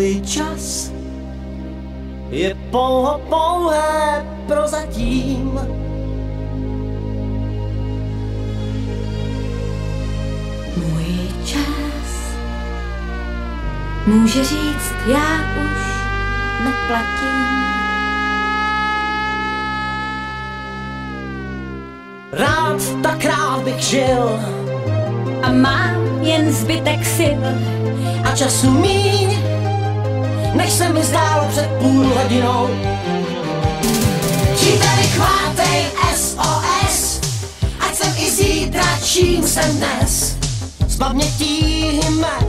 Můj čas je pouhé prozatím. Můj čas může říct, já už neplatím. Tak rád bych žil a mám jen zbytek sil a času míň, než se mi zdálo před půl hodinou. Příteli, chvátej SOS, ať jsem i zítra, čím jsem dnes. Zbav mě tíhy mé,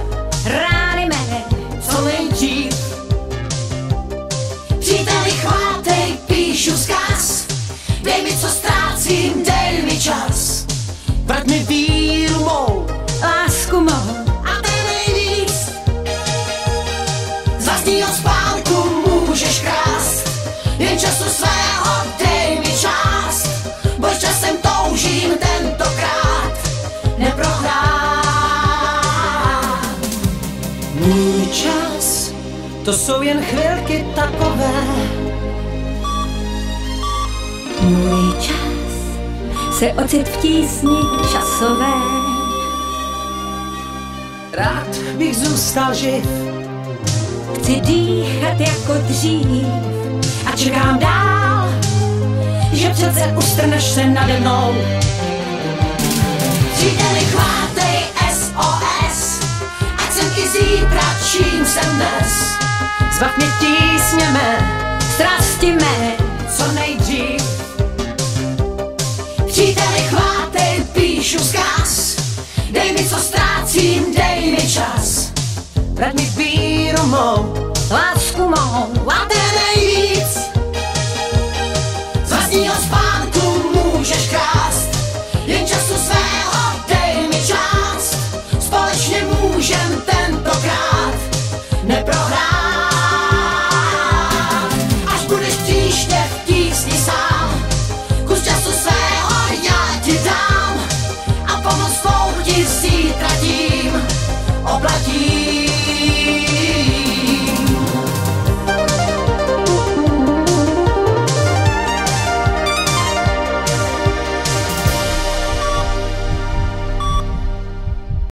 rány mé, co nejdřív. Příteli, chvátej, píšu vzkaz, dej mi, co ztrácím, dej mi čas. Vrať mi víru mou, lásku mou a ten nejvíc. Z vlastního spánku můžeš krást, jen času svého dej mi část. Bož časem toužím tentokrát neprohrát. Můj čas, to jsou jen chvilky takové. Můj čas se ocit v tísni časové. Rád bych zůstal živ, chci dýchat jako dřív a čekám dál, že přece ustrneš se nade mnou. Příteli, chvátej SOS, ať jsem i zítra, čím jsem dnes. Zbav mě tísně mé, strasti mé, co nejdřív. Příteli, chvátej, píšu vzkaz, dej mi, co ztrácím, dej mi čas. Vrať mi víru mou, lásku mou a ten